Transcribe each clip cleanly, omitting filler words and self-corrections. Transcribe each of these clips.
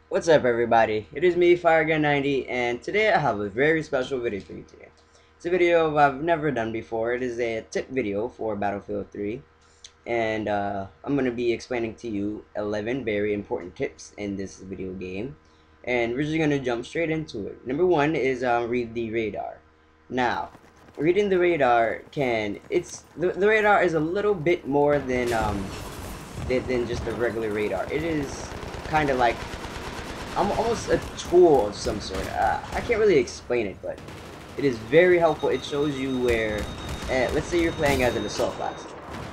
What's up, everybody? It is me, FireGun90, and today I have a very special video for you today. It's a video I've never done before. It is a tip video for Battlefield 3, and I'm going to be explaining to you 11 very important tips in this video game, and we're just going to jump straight into it. Number one is read the radar. Now, reading the radar the radar is a little bit more than just a regular radar. It is kind of like almost a tool of some sort. I can't really explain it, but it is very helpful. It shows you where, let's say you're playing as an assault class.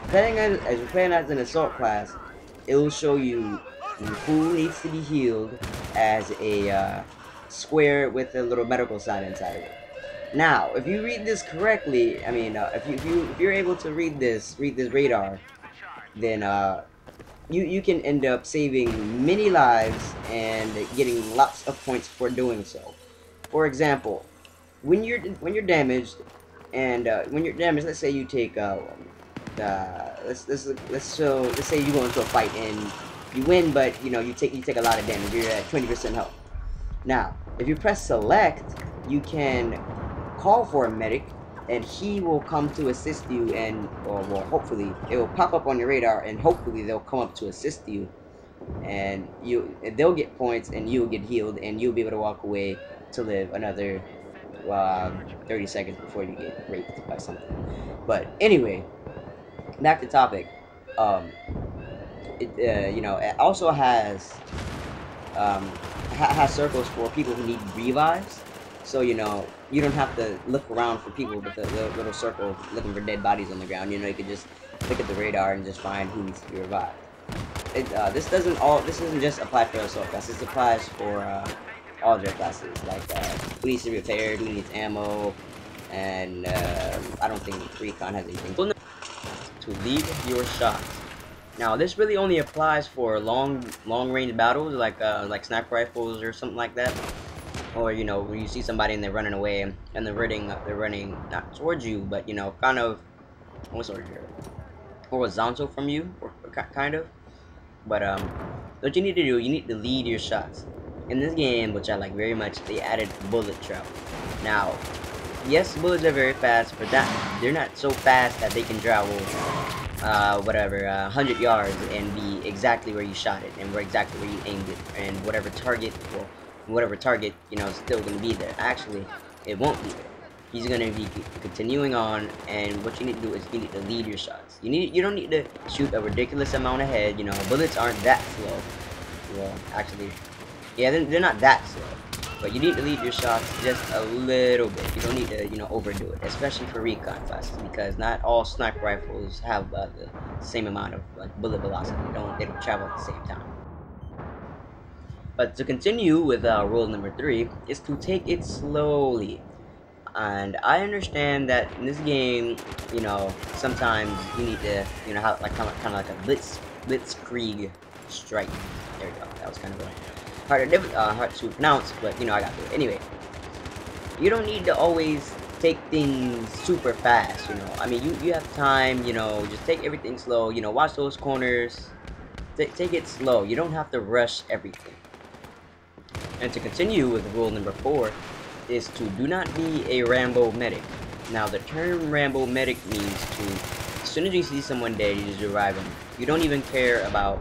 As you're playing as an assault class, it will show you who needs to be healed as a square with a little medical sign inside of it. Now, if you read this correctly, I mean, if you're able to read this radar, then you can end up saving many lives and getting lots of points for doing so. For example, when you're damaged, and when you're damaged, let's say you take let's say you go into a fight and you win, but you take a lot of damage. You're at 20% health. Now, if you press select, you can call for a medic, and he will come to assist you, and or well, hopefully it will pop up on your radar, and hopefully they'll come up to assist you, and they'll get points, and you'll get healed, and you'll be able to walk away to live another 30 seconds before you get raped by something. But anyway, back to topic. Um, it also um, has circles for people who need revives. So you don't have to look around for people with the little circle looking for dead bodies on the ground. You could just look at the radar and just find who needs to be revived. This doesn't just apply for assault class. This applies for all their classes, like who needs to be repaired, who needs ammo, and I don't think recon has anything. To lead your shots. Now, this really only applies for long range battles, like sniper rifles or something like that, or where you see somebody and they're running away, and they're running not towards you, but kind of what's the word here, horizontal from you, or kind of. But what you need to do, you need to lead your shots. In this game, which I like very much, they added bullet travel. Now, yes, bullets are very fast, but they're not so fast that they can travel whatever 100 yards and be exactly where you shot it, and exactly where you aimed it, and whatever target is still gonna be there. Actually, it won't be there. He's gonna be continuing on, and what you need to do is you need to lead your shots. You don't need to shoot a ridiculous amount ahead. Bullets aren't that slow. Well, actually, yeah, they're not that slow. But you need to lead your shots just a little bit. You don't need to, overdo it, especially for recon classes, because not all sniper rifles have the same amount of bullet velocity. They don't travel at the same time. But to continue with rule number 3 is to take it slowly. And I understand that in this game, sometimes you need to, have kind of like a blitzkrieg strike. There we go. That was kind of hard to pronounce, but I got through it. Anyway, you don't need to always take things super fast. I mean, you have time. Just take everything slow. Watch those corners. Take it slow. You don't have to rush everything. And to continue with rule number 4 is to do not be a Rambo medic. Now, the term Rambo medic means to, as soon as you see someone dead, you just revive them. You don't even care about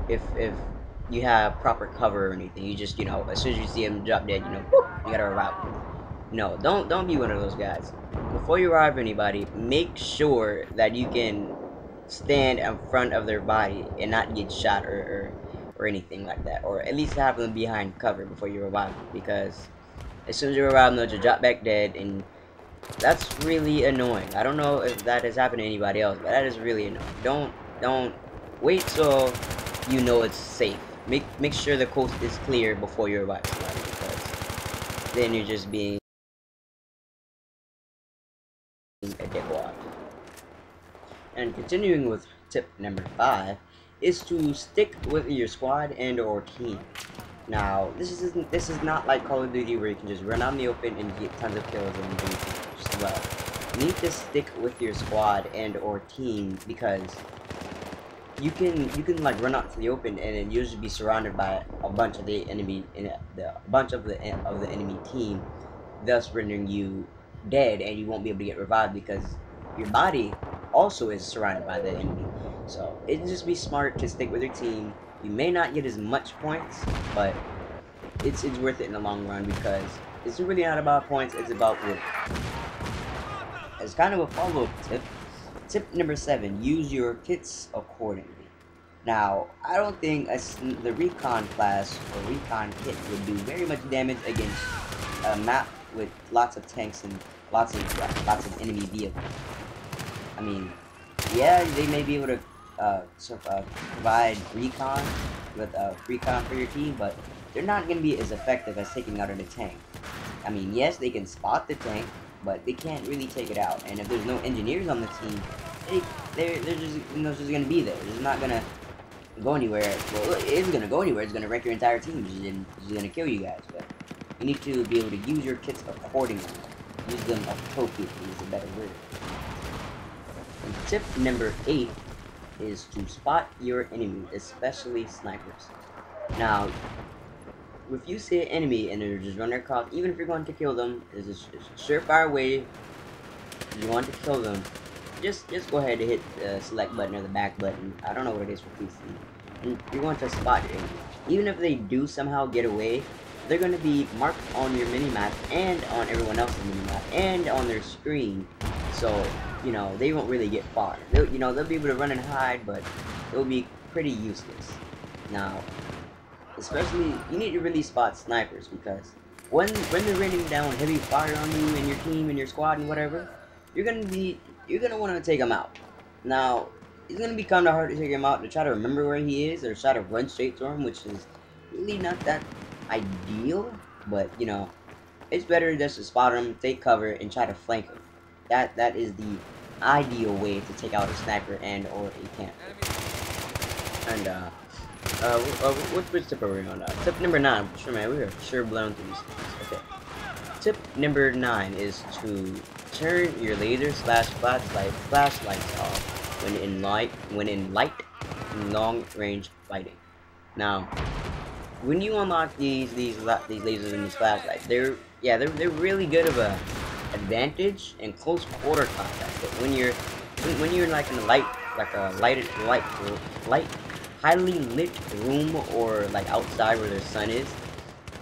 if you have proper cover or anything. You just, as soon as you see him drop dead, whoop, you gotta revive him. No, don't be one of those guys. Before you revive anybody, make sure that you can stand in front of their body and not get shot or anything like that, or at least have them behind cover before you revive them, because as soon as you revive them, they'll just drop back dead, and that's really annoying. I don't know if that has happened to anybody else, but that is really annoying. Don't wait till it's safe. Make sure the coast is clear before you revive somebody, because then you're just being a dickwad. And continuing with tip number 5 is to stick with your squad and or team. Now, this is not like Call of Duty where you can just run out in the open and get tons of kills and do just well. You need to stick with your squad and or team, because you can like run out to the open and then usually be surrounded by a bunch of the enemy in the a bunch of the enemy team, thus rendering you dead, and you won't be able to get revived because your body also is surrounded by the enemy. So it'd just be smart to stick with your team. You may not get as much points, but it's worth it in the long run because it's really not about points. It's about winning. As kind of a follow-up tip, tip number 7: use your kits accordingly. Now, I don't think the recon class or recon kit would do very much damage against a map with lots of tanks and lots of enemy vehicles. I mean, yeah, they may be able to provide recon with recon for your team, but they're not going to be as effective as taking out a tank. I mean, yes, they can spot the tank, but they can't really take it out. And if there's no engineers on the team, they're just just going to be there. They're just not going to go anywhere. Well, it is going to go anywhere. It's going to wreck your entire team. It's just going to kill you guys. But you need to be able to use your kits accordingly. Use them appropriately is a better word. And tip number 8 is to spot your enemy, especially snipers. Now, if you see an enemy and they're just running across, even if you're going to kill them, it's a surefire way. If you want to kill them, just go ahead and hit the select button or the back button. I don't know what it is for PC. And you're going to spot your enemy. Even if they do somehow get away, they're going to be marked on your minimap and on everyone else's minimap and on their screen. So, they won't really get far. They'll be able to run and hide, but it'll be pretty useless. Now, especially, you need to really spot snipers because when they're raining down heavy fire on you and your team and your squad and whatever, you're gonna want to take them out. Now, it's gonna be kind of hard to take him out to try to remember where he is or try to run straight to him, which is really not that ideal. But it's better just to spot him, take cover, and try to flank him. That is the ideal way to take out a sniper and or a camp. And which tip are we on? Tip number 9. Sure, man, we are sure blown through these things. Okay. Tip number 9 is to turn your laser slash flashlights off when in light and long range fighting. Now, when you unlock these lasers and these flashlights, they're really good of a advantage in close quarter combat. But when you're like in a light highly lit room or like outside where the sun is,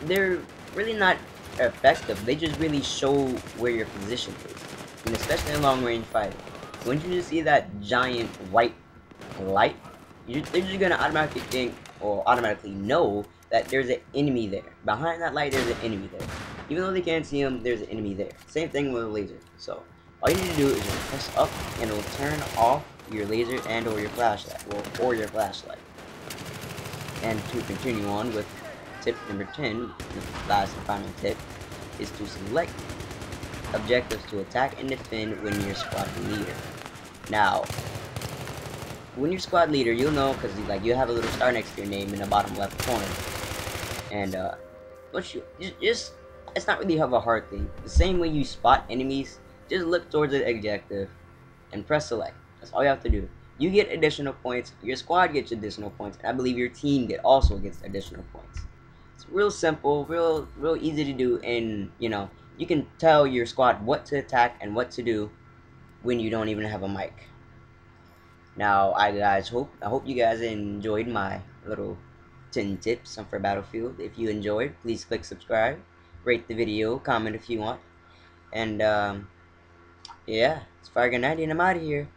they're really not effective. They just really show where your position is, and especially in long range fighting. When you just see that giant white light, they're just gonna automatically think or automatically know that there's an enemy there. Behind that light, there's an enemy there. Even though they can't see him, there's an enemy there. Same thing with a laser. So all you need to do is just press up, and it'll turn off your laser and or your flashlight, or your flashlight. And to continue on with tip number 10, the last and final tip, is to select objectives to attack and defend when you're squad leader. Now, when you're squad leader, you'll know because you have a little star next to your name in the bottom left corner. And it's not really have a hard thing. The same way you spot enemies, just look towards the objective and press select. That's all you have to do. You get additional points, your squad gets additional points, and I believe your team also gets additional points. It's real simple, real easy to do, and you can tell your squad what to attack and what to do when you don't even have a mic. Now, I hope you guys enjoyed my little 10 tips for Battlefield. If you enjoyed, please click subscribe, rate the video, comment if you want, and yeah, it's Fire Gun 90 and I'm out of here.